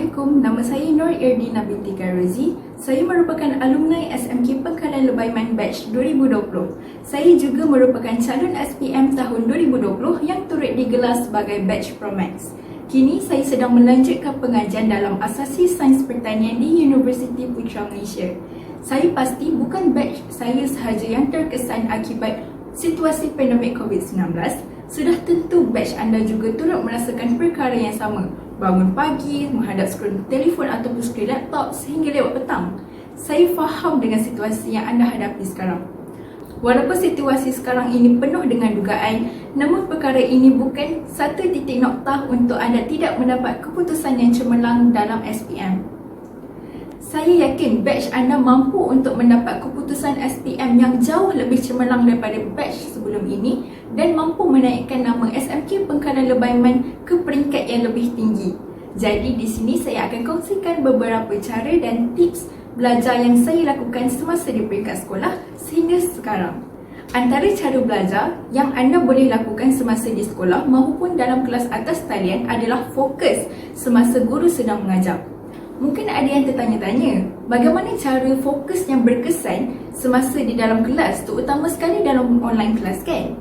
Assalamualaikum, nama saya Nur Irdina binti Kairozi. Saya merupakan alumni SMK Pengkalan Lebaiman Batch 2020. Saya juga merupakan calon SPM tahun 2020 yang turut digelar sebagai Batch Promax. Kini saya sedang melanjutkan pengajian dalam Asasi Sains Pertanian di Universiti Putra Malaysia. Saya pasti bukan batch saya sahaja yang terkesan akibat situasi pandemik COVID-19. Sudah tentu batch anda juga turut merasakan perkara yang sama. Bangun pagi, menghadap skrin telefon ataupun skrin laptop sehingga lewat petang. Saya faham dengan situasi yang anda hadapi sekarang. Walaupun situasi sekarang ini penuh dengan dugaan, namun perkara ini bukan satu titik noktah untuk anda tidak mendapat keputusan yang cemerlang dalam SPM. Saya yakin batch anda mampu untuk mendapat keputusan SPM yang jauh lebih cemerlang daripada batch sebelum ini dan mampu menaikkan nama SMK Pengkalan Lebaiman ke peringkat yang lebih tinggi. Jadi di sini saya akan kongsikan beberapa cara dan tips belajar yang saya lakukan semasa di peringkat sekolah sehingga sekarang. Antara cara belajar yang anda boleh lakukan semasa di sekolah maupun dalam kelas atas talian adalah fokus semasa guru sedang mengajar. Mungkin ada yang tertanya-tanya, bagaimana cara fokus yang berkesan semasa di dalam kelas, terutama sekali dalam online kelas kan?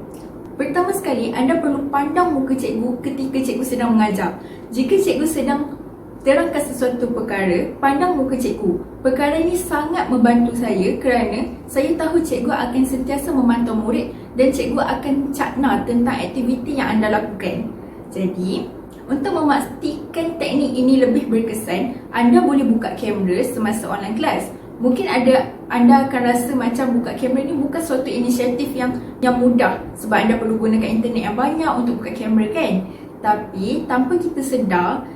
Pertama sekali, anda perlu pandang muka cikgu ketika cikgu sedang mengajar. Jika cikgu sedang terangkan sesuatu perkara, pandang muka cikgu. Perkara ini sangat membantu saya kerana saya tahu cikgu akan sentiasa memantau murid dan cikgu akan cakna tentang aktiviti yang anda lakukan. Jadi, untuk memastikan teknik ini lebih berkesan, anda boleh buka kamera semasa online kelas. Mungkin anda akan rasa macam buka kamera ni bukan suatu inisiatif yang mudah sebab anda perlu gunakan internet yang banyak untuk buka kamera kan. Tapi tanpa kita sedar,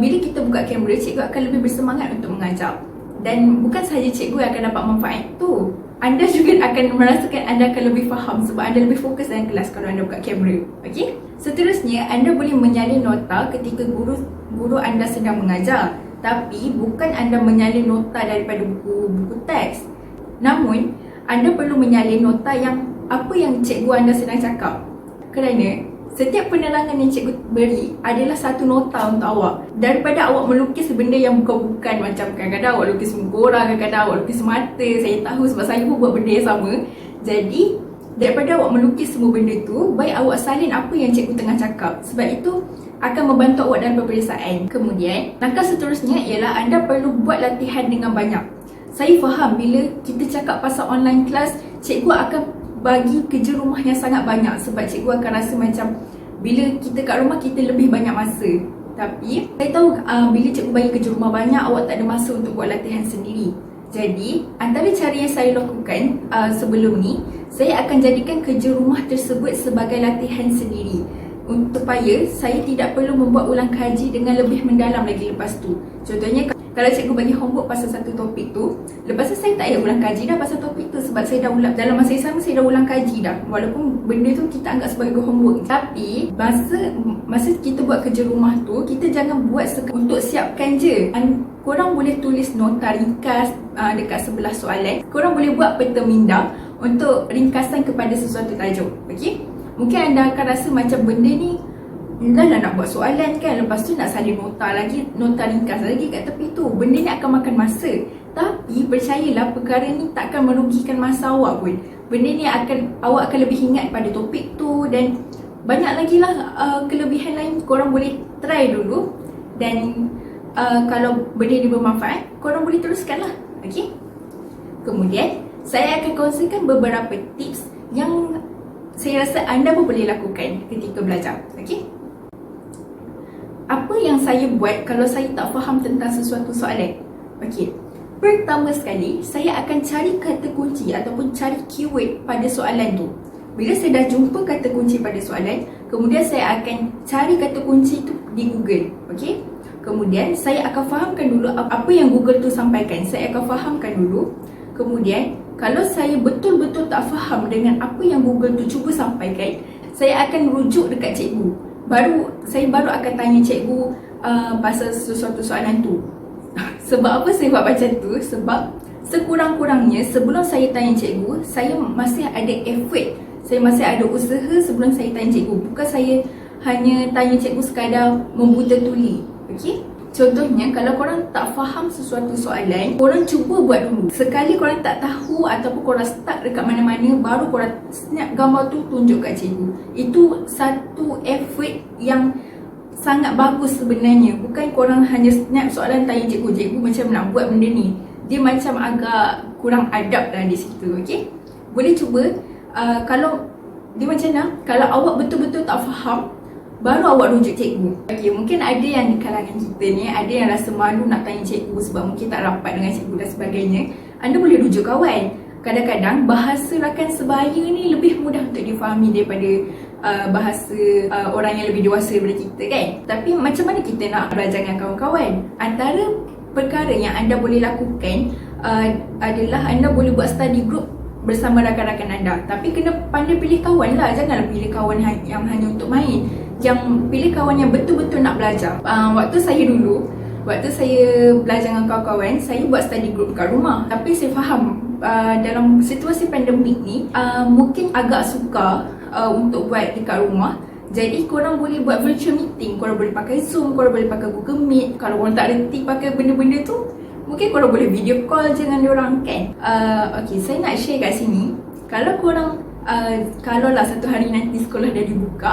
bila kita buka kamera, cikgu akan lebih bersemangat untuk mengajar. Dan bukan sahaja cikgu yang akan dapat manfaat tu, anda juga akan merasakan anda akan lebih faham sebab anda lebih fokus dalam kelas kalau anda buka kamera. Okey? Seterusnya, anda boleh menyalin nota ketika guru anda sedang mengajar. Tapi bukan anda menyalin nota daripada buku teks. Namun, anda perlu menyalin nota yang apa yang cikgu anda sedang cakap. Kerana setiap penerangan yang cikgu beri adalah satu nota untuk awak. Daripada awak melukis benda yang bukan-bukan, macam kadang-kadang awak lukis muka orang, kadang-kadang awak lukis mata. Saya tahu sebab saya pun buat benda yang sama. Jadi, daripada awak melukis semua benda tu, baik awak salin apa yang cikgu tengah cakap. Sebab itu akan membantu awak dalam peperiksaan. Kemudian, langkah seterusnya ialah anda perlu buat latihan dengan banyak. Saya faham bila kita cakap pasal online class, cikgu akan bagi kerja rumah yang sangat banyak sebab cikgu akan rasa macam bila kita kat rumah kita lebih banyak masa. Tapi saya tahu bila cikgu bagi kerja rumah banyak, awak tak ada masa untuk buat latihan sendiri. Jadi antara cara yang saya lakukan sebelum ni, saya akan jadikan kerja rumah tersebut sebagai latihan sendiri supaya saya tidak perlu membuat ulang kaji dengan lebih mendalam lagi lepas tu. Contohnya, kalau cikgu bagi homework pasal satu topik tu, lepas tu saya tak payah ulang kaji dah pasal topik tu sebab saya dah ulang, dalam masa yang sama saya dah ulang kaji dah. Walaupun benda tu kita anggap sebagai homework, tapi masa kita buat kerja rumah tu, kita jangan buat untuk siapkan je. Korang boleh tulis nota ringkas dekat sebelah soalan. Korang boleh buat peta minda untuk ringkasan kepada sesuatu tajuk. Okey? Mungkin anda akan rasa macam benda ni dah nak buat soalan kan, lepas tu nak salin nota lagi, nota ringkas lagi kat tepi tu. Benda ni akan makan masa. Tapi percayalah, perkara ni takkan merugikan masa awak pun. Benda ni awak akan lebih ingat pada topik tu dan banyak lagi lah kelebihan lain. Korang boleh try dulu dan kalau benda ni bermanfaat, korang boleh teruskan lah. Okay? Kemudian, saya akan kongsikan beberapa tips yang saya rasa anda pun boleh lakukan ketika belajar. Okay? Apa yang saya buat kalau saya tak faham tentang sesuatu soalan? Okey. Pertama sekali, saya akan cari kata kunci ataupun cari keyword pada soalan tu. Bila saya dah jumpa kata kunci pada soalan, kemudian saya akan cari kata kunci tu di Google. Okey? Kemudian saya akan fahamkan dulu apa yang Google tu sampaikan. Saya akan fahamkan dulu. Kemudian, kalau saya betul-betul tak faham dengan apa yang Google tu cuba sampaikan, saya akan rujuk dekat cikgu. Saya baru akan tanya cikgu pasal sesuatu soalan tu. Sebab apa saya buat macam tu? Sebab sekurang-kurangnya sebelum saya tanya cikgu, saya masih ada effort, saya masih ada usaha sebelum saya tanya cikgu. Bukan saya hanya tanya cikgu sekadar membuta tuli. Okey? Contohnya, kalau korang tak faham sesuatu soalan, korang cuba buat dulu. Sekali korang tak tahu ataupun korang stuck dekat mana-mana, baru korang snap gambar tu tunjuk kat cikgu. Itu satu effort yang sangat bagus sebenarnya. Bukan korang hanya snap soalan tanya cikgu, cikgu macam nak buat benda ni. Dia macam agak kurang adab lah di situ, okay? Boleh cuba. Kalau dia macam mana, kalau awak betul-betul tak faham, baru awak rujuk cikgu. Okay, mungkin ada yang di kalangan kita ni, ada yang rasa malu nak tanya cikgu sebab mungkin tak rapat dengan cikgu dan sebagainya. Anda boleh rujuk kawan. Kadang-kadang bahasa rakan sebaya ni lebih mudah untuk difahami daripada bahasa orang yang lebih dewasa daripada kita kan. Tapi macam mana kita nak belajar dengan kawan-kawan? Antara perkara yang anda boleh lakukan adalah anda boleh buat study group bersama rakan-rakan anda. Tapi kena pandai pilih kawan lah. Janganlah pilih kawan yang hanya untuk main. Yang pilih kawan yang betul-betul nak belajar. Waktu saya belajar dengan kawan-kawan, saya buat study group kat rumah. Tapi saya faham dalam situasi pandemik ni mungkin agak sukar untuk buat dekat rumah. Jadi korang boleh buat virtual meeting. Korang boleh pakai Zoom, korang boleh pakai Google Meet. Kalau korang tak reti pakai benda-benda tu, mungkin korang boleh video call je dengan diorang kan. Okay, saya nak share kat sini. Kalau korang kalau lah satu hari nanti sekolah dah dibuka,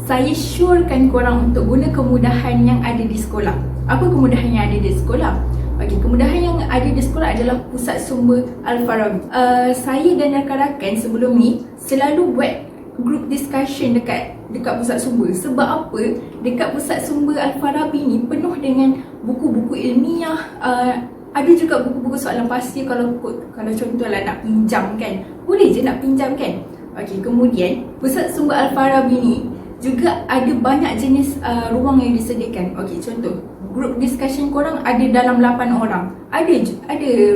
saya syorkan korang untuk guna kemudahan yang ada di sekolah. Apa kemudahan yang ada di sekolah? Okay, kemudahan yang ada di sekolah adalah Pusat Sumber Al-Farabi. Saya dan rakan-rakan sebelum ni selalu buat group discussion dekat Pusat Sumber. Sebab apa? Dekat Pusat Sumber Al-Farabi ni penuh dengan buku-buku ilmiah. Ada juga buku-buku soalan pasti kalau contohlah nak pinjam kan. Boleh je nak pinjam kan. Okay, kemudian Pusat Sumber Al-Farabi ni juga ada banyak jenis ruang yang disediakan. Okey, contoh group discussion korang ada dalam 8 orang. Ada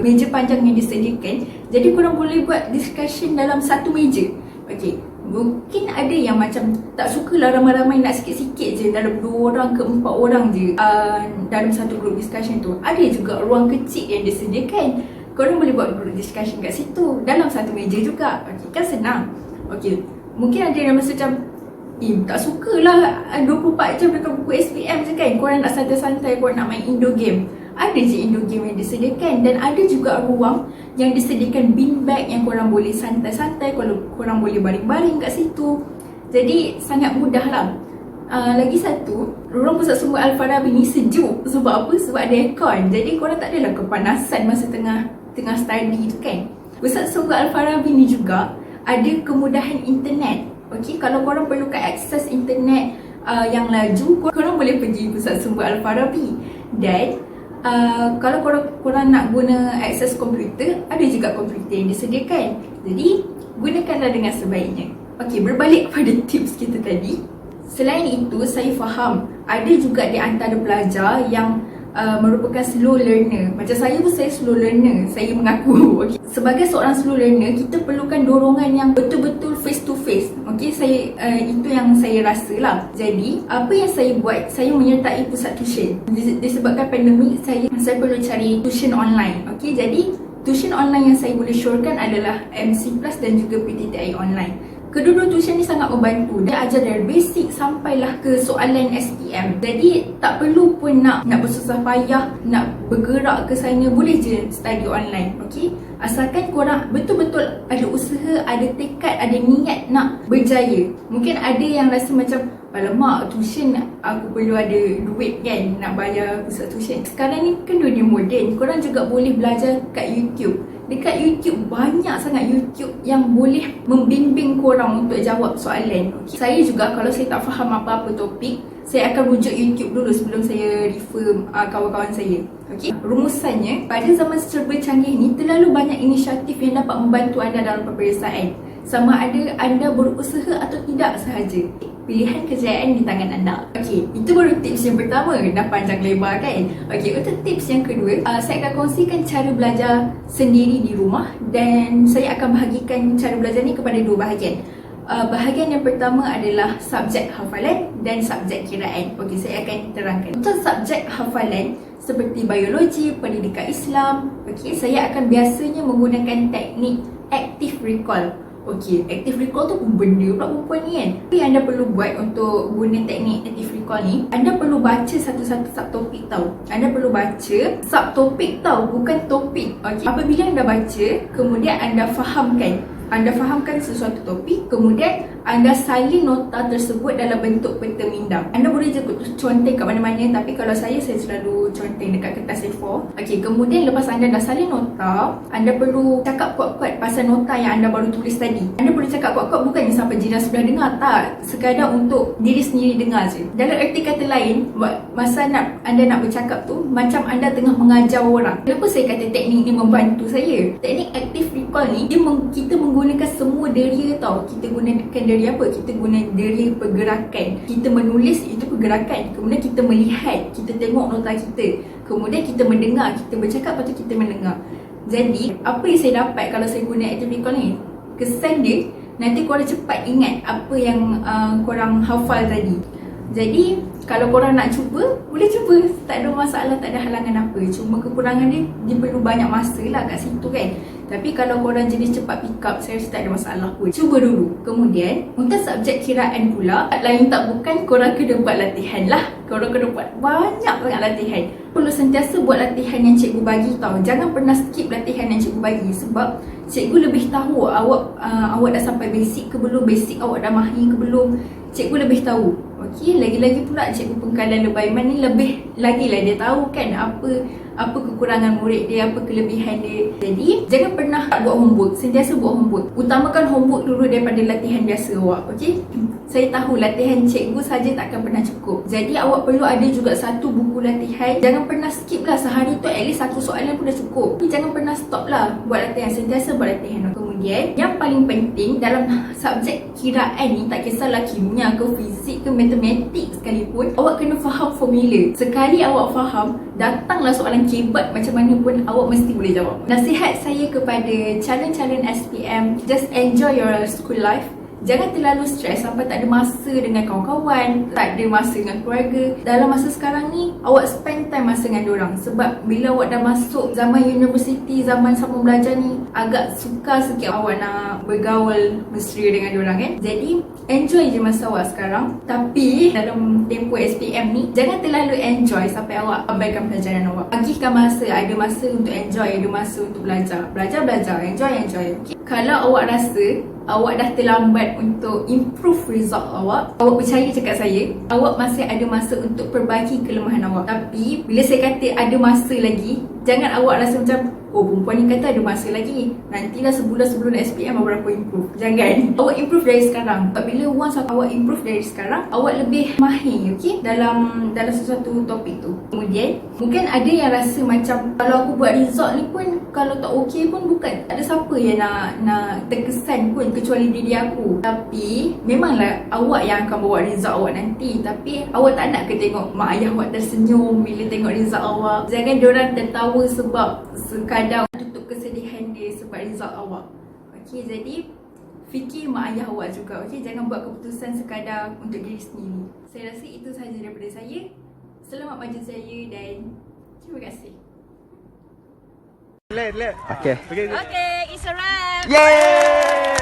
meja panjang yang disediakan. Jadi korang boleh buat discussion dalam satu meja. Okey, mungkin ada yang macam tak sukalah ramai-ramai, nak sikit-sikit je, dalam 2 orang ke 4 orang je dalam satu group discussion tu. Ada juga ruang kecil yang disediakan. Korang boleh buat group discussion kat situ dalam satu meja juga. Okey, kan senang. Okey, mungkin ada yang rasa macam tak sukalah 24 jam dekat buku SPM je kan. Korang nak santai-santai, korang nak main Indo game. Ada je Indo game yang disediakan. Dan ada juga ruang yang disediakan beanbag yang korang boleh santai-santai, korang boleh baring-baring kat situ. Jadi sangat mudah lah. Lagi satu, ruang Pusat Sumber Al-Farabi ni sejuk. Sebab apa? Sebab ada aircon. Jadi korang tak adalah kepanasan masa tengah study tu kan. Pusat Sumber Al-Farabi ni juga ada kemudahan internet. Okey, kalau korang perlukan akses internet yang laju, korang boleh pergi Pusat Sumber Al-Farabi. Dan kalau korang nak guna akses komputer, ada juga komputer yang disediakan. Jadi gunakanlah dengan sebaiknya. Okey, berbalik kepada tips kita tadi. Selain itu, saya faham ada juga di antara pelajar yang merupakan slow learner. Macam saya pun, saya slow learner, saya mengaku. Okay. Sebagai seorang slow learner, kita perlukan dorongan yang betul-betul face to face. Okay, itu yang saya rasa lah. Jadi apa yang saya buat, saya menyertai pusat tuition. Disebabkan pandemik, saya perlu cari tuition online. Okay, jadi tuition online yang saya boleh syorkan adalah MC Plus dan juga PTTI online. Kedua-dua tuition ni sangat membantu. Dia ajar dari basic sampailah ke soalan SPM. Jadi tak perlu pun nak bersusah payah, nak bergerak ke sana. Boleh je study online. Okay? Asalkan korang betul-betul ada usaha, ada tekad, ada niat nak berjaya. Mungkin ada yang rasa macam, alamak, tuition aku perlu ada duit kan nak bayar pusat tuition. Sekarang ni kan dunia moden. Korang juga boleh belajar kat YouTube. Dekat YouTube, banyak sangat YouTube yang boleh membimbing korang untuk jawab soalan. Okay. Saya juga kalau saya tak faham apa-apa topik, saya akan rujuk YouTube dulu sebelum saya refer kawan-kawan saya. Okay. Rumusannya, pada zaman serba canggih ni, terlalu banyak inisiatif yang dapat membantu anda dalam peperiksaan. Sama ada anda berusaha atau tidak sahaja. Pilihan kejayaan di tangan anda. Okey, itu baru tips yang pertama. Dah panjang lebar kan? Okey, untuk tips yang kedua, saya akan kongsikan cara belajar sendiri di rumah. Dan saya akan bahagikan cara belajar ni kepada 2 bahagian. Bahagian yang pertama adalah subjek hafalan dan subjek kiraan. Okey, saya akan terangkan. Untuk subjek hafalan seperti biologi, pendidikan Islam, okey, saya akan biasanya menggunakan teknik active recall. Okey, active recall tu pun benda pula perempuan ni kan. Apa yang anda perlu buat untuk guna teknik active recall recall ni, anda perlu baca satu-satu subtopik tau. Anda perlu baca subtopik tau, bukan topik. Okay. Apabila anda baca, kemudian anda fahamkan sesuatu topik, kemudian anda salin nota tersebut dalam bentuk peta minda. Anda boleh je conteng kat mana-mana, tapi kalau saya selalu conteng dekat kertas A4. Okey, kemudian lepas anda dah salin nota, anda perlu cakap kuat-kuat pasal nota yang anda baru tulis tadi. Anda boleh cakap kuat-kuat bukannya sampai jiran sebelah dengar, tak. Sekadar untuk diri sendiri dengar je. Dalam erti kata lain, masa anda nak bercakap tu, macam anda tengah mengajar orang. Kenapa saya kata teknik ni membantu saya? Teknik active recall ni, kita menggunakan semua deria tau. Kita gunakan deria apa? Kita guna deria pergerakan. Kita menulis itu pergerakan. Kemudian kita melihat, kita tengok nota kita. Kemudian kita mendengar, kita bercakap, lepas tu kita mendengar. Jadi, apa yang saya dapat kalau saya guna active recall ni? Kesan dia, nanti korang cepat ingat apa yang korang hafal tadi. Jadi, kalau korang nak cuba, boleh cuba. Tak ada masalah, tak ada halangan apa. Cuma kekurangan dia perlu banyak masa lah kat situ kan. Tapi kalau korang jenis cepat pick up, saya rasa tak ada masalah pun. Cuba dulu. Kemudian, untuk subjek kiraan pula, lain tak bukan, korang kena buat latihan lah. Korang kena buat banyak sangat latihan. Perlu sentiasa buat latihan yang cikgu bagi tau. Jangan pernah skip latihan yang cikgu bagi. Sebab cikgu lebih tahu awak dah sampai basic ke belum, basic awak dah mahir ke belum. Cikgu lebih tahu. Okey, lagi-lagi pula cikgu pengkalan Lubaiman ni lebih lagi lah dia tahu kan apa kekurangan murid dia, apa kelebihan dia. Jadi, jangan pernah tak buat homework, sentiasa buat homework. Utamakan homework dulu daripada latihan biasa awak, okey? Saya tahu latihan cikgu saja takkan pernah cukup. Jadi, awak perlu ada juga satu buku latihan. Jangan pernah skip lah, sehari tu at least satu soalan pun dah cukup. Tapi jangan pernah stop lah buat latihan, sentiasa buat latihan. Kemudian, yang paling penting dalam subjek kiraan ni, tak kisahlah kimia ke fizik ke matematik sekalipun, awak kena faham formula. Sekali awak faham, datanglah soalan kebat macam mana pun awak mesti boleh jawab. Nasihat saya kepada calon-calon SPM, just enjoy your school life. Jangan terlalu stres sampai tak ada masa dengan kawan-kawan, tak ada masa dengan keluarga. Dalam masa sekarang ni, awak spend time masa dengan diorang. Sebab bila awak dah masuk zaman universiti, zaman sambung belajar ni, agak sukar sikit awak nak bergaul mesra dengan diorang kan. Jadi, enjoy je masa awak sekarang. Tapi, dalam tempoh SPM ni, jangan terlalu enjoy sampai awak abaikan pelajaran awak. Bagihkan masa, ada masa untuk enjoy, ada masa untuk belajar. Belajar, enjoy. Okay? Kalau awak rasa awak dah terlambat untuk improve result awak percaya cakap saya, awak masih ada masa untuk perbaiki kelemahan awak. Tapi bila saya kata ada masa lagi, jangan awak rasa macam, oh perempuan ni kata ada masa lagi, nantilah sebulan sebelum SPM baru aku improve. Jangan. Awak improve dari sekarang. Bila once awak improve dari sekarang, awak lebih mahir, okay, dalam sesuatu topik tu. Kemudian, mungkin ada yang rasa macam, kalau aku buat result ni pun, kalau tak okay pun bukan, tak ada siapa yang nak terkesan pun kecuali diri aku. Tapi, memanglah awak yang akan bawa result awak nanti. Tapi, awak tak nak ke tengok mak ayah awak tersenyum bila tengok result awak? Jangan diorang tertawa sebab sekadar tutup kesedihan dia sebab result awak. Okey, jadi fikir mak ayah awak juga. Okey, jangan buat keputusan sekadar untuk diri sendiri. Saya rasa itu sahaja daripada saya. Selamat maju saya dan terima kasih. Okay. Okay, it's a wrap. Yay!